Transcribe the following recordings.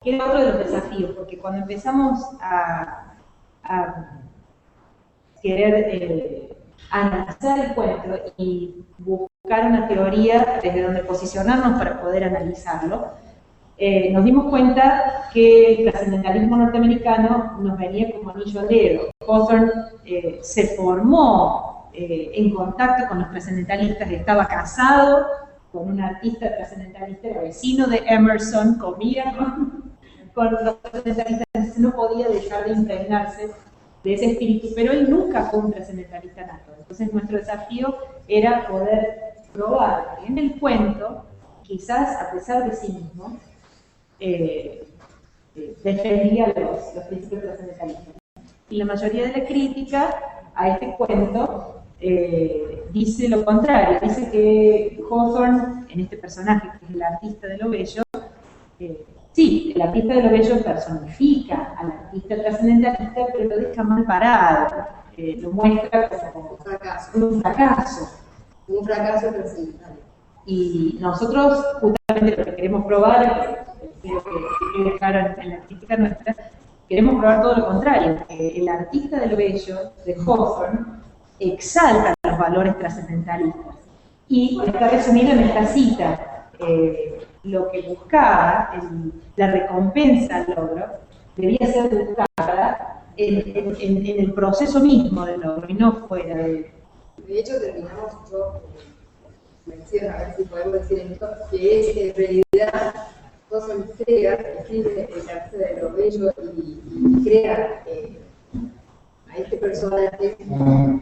que era otro de los desafíos, porque cuando empezamos a querer analizar el cuento y buscar una teoría desde donde posicionarnos para poder analizarlo, nos dimos cuenta que el trascendentalismo norteamericano nos venía como anillo al dedo. Hawthorne se formó en contacto con los trascendentalistas, estaba casado con un artista trascendentalista, era vecino de Emerson, comía con los trascendentalistas, no podía dejar de impregnarse de ese espíritu, pero él nunca fue un trascendentalista nato. Entonces nuestro desafío era poder probar que en el cuento, quizás a pesar de sí mismo, defendía los principios trascendentalistas. Y la mayoría de la crítica a este cuento dice lo contrario, dice que Hawthorne, en este personaje que es el artista de lo bello, sí, el artista de lo bello personifica al artista trascendentalista, pero lo deja mal parado, lo muestra como un fracaso. Un fracaso trascendental. Y nosotros, justamente lo que queremos probar, creo que quede claro en la crítica nuestra, queremos probar todo lo contrario. El artista de lo bello, de Hawthorne, exalta los valores trascendentalistas. Y está resumido en esta cita. Lo que buscaba, la recompensa al logro, debía ser buscada en el proceso mismo del logro y no fuera de él. De hecho, terminamos, yo menciono, a ver si podemos decir esto, que es en realidad Hawthorne escribe el arte de lo bello y crea a este personaje como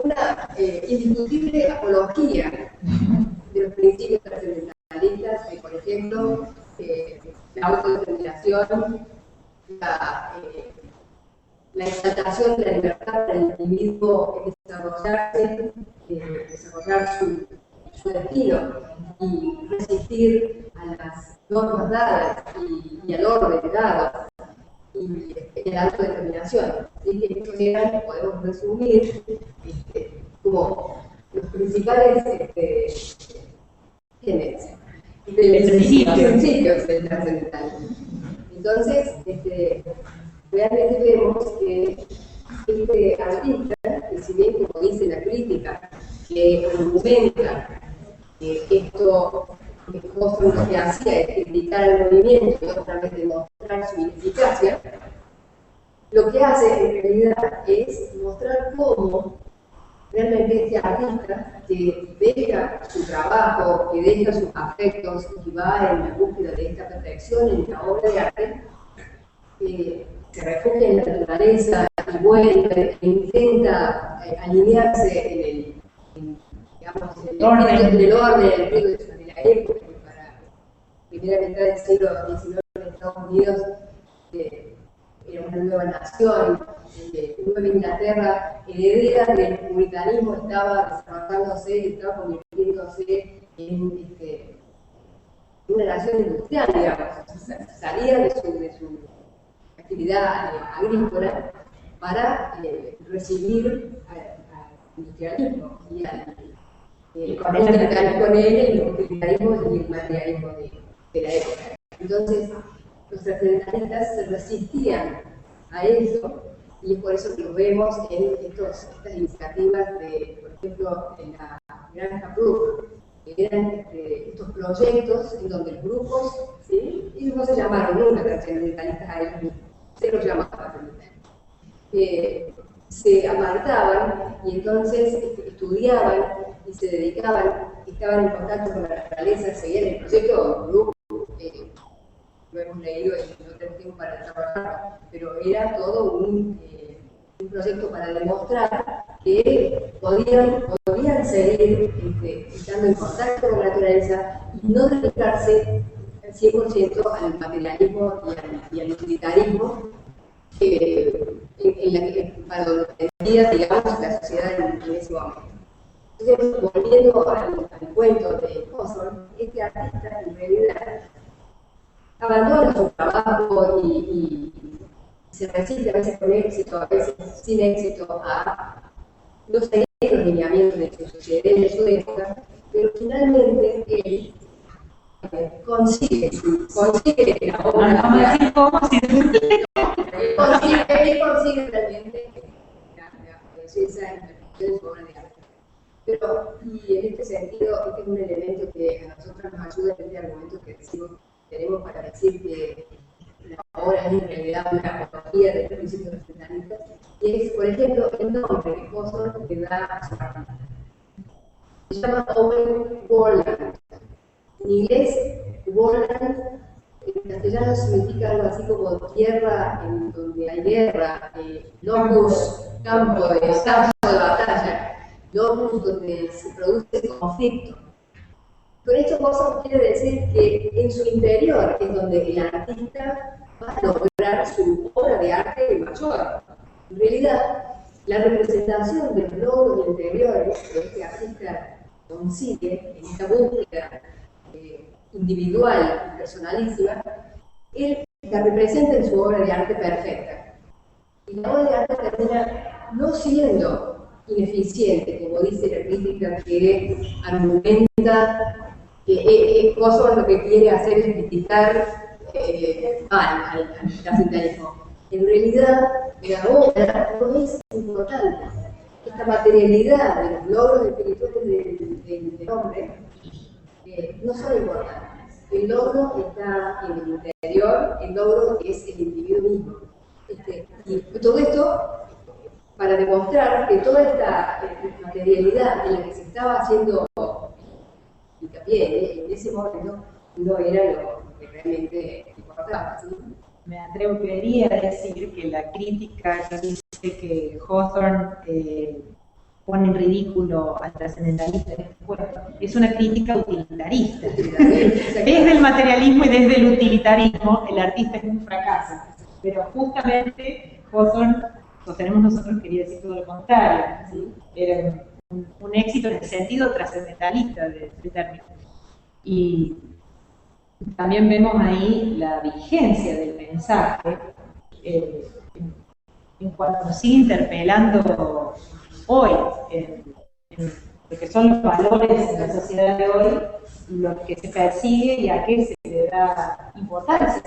una indiscutible apología de los principios trascendentalistas, que por ejemplo la autodeterminación, la exaltación de la libertad del individuo en desarrollar su destino y resistir a las normas dadas y al orden dado y la autodeterminación. Así que estos eran, podemos resumir, como los principales principios del trascendentalismo. Entonces, realmente vemos que este artista, que si bien, como dice la crítica, que argumenta que esto lo que hacía es criticar el movimiento y otra vez demostrar su ineficacia, lo que hace en realidad es mostrar cómo realmente este artista que deja su trabajo, que deja sus afectos y va en la búsqueda de esta perfección en la obra de arte, se refugia en la naturaleza y vuelve e intenta alinearse en el orden de la época, que para la primera mitad del siglo XIX en Estados Unidos era una nueva nación, Nueva Inglaterra, heredera del puritanismo, estaba desarrollándose, estaba convirtiéndose en una nación industrial, digamos, salía de su actividad agrícola para recibir al industrialismo y con él el utilitarismo y el materialismo de la época. Entonces, los trascendentalistas se resistían a eso y es por eso que lo vemos en estas iniciativas de, por ejemplo, en la Granja Brook, que eran estos proyectos en donde los grupos, ¿sí? Ellos no se llamaron nunca trascendentalistas a ellos mismos, se los llamaban trascendentalistas. Se apartaban y entonces estudiaban y se dedicaban, estaban en contacto con la naturaleza, seguían el proyecto Brook, lo hemos leído y no tenemos tiempo para trabajar, pero era todo un proyecto para demostrar que podían seguir estando en contacto con la naturaleza y no dedicarse al 100% al materialismo y al utilitarismo para donde tendía, digamos, la sociedad en ese momento. Entonces, volviendo al cuento de Hawthorne, este artista en realidad abandona su trabajo y se resiste a veces con éxito, a veces sin éxito a los lineamientos de su sociedad, de su época, pero finalmente él, con consigue la No obra vamos a de arte. decir cómo, si Él consigue realmente esa interpretación de su obra de arte. Pero, y en este sentido, este es un elemento que a nosotros nos ayuda en este argumento que tenemos para decir que la obra es en realidad una apología del principio representanista, y es, por ejemplo, el nombre que Hawthorne le da a su artista. Se llama Owen Warland. En inglés, Warland, en castellano significa algo así como tierra en donde hay guerra, locus, campo de batalla, locus donde se produce conflicto. Con esto Hawthorne quiere decir que en su interior es donde el artista va a lograr su obra de arte mayor. En realidad, la representación de los logros interiores que este artista consigue en esta búsqueda individual, personalísima, él la representa en su obra de arte perfecta. Y la obra de arte termina no siendo ineficiente, como dice la crítica que argumenta que Hawthorne lo que quiere hacer es criticar mal al capitalismo. En realidad, la obra no es importante. Esta materialidad de los logros espirituales del hombre no son importantes. El logro está en el interior, el logro es el individuo mismo. Y todo esto para demostrar que toda esta materialidad en la que se estaba haciendo hincapié en ese momento no era lo que realmente importaba. ¿Sí? me atrevería a decir que la crítica que dice que Hawthorne pone en ridículo al trascendentalista es una crítica utilitarista. Desde el materialismo y desde el utilitarismo, el artista es un fracaso. Pero justamente Hawthorne, sostenemos nosotros, quería decir todo lo contrario. ¿Sí? Era un éxito en el sentido trascendentalista de término. Y también vemos ahí la vigencia del mensaje en cuanto nos sigue interpelando hoy, en lo que son los valores de la sociedad de hoy, lo que se persigue y a qué se le da importancia.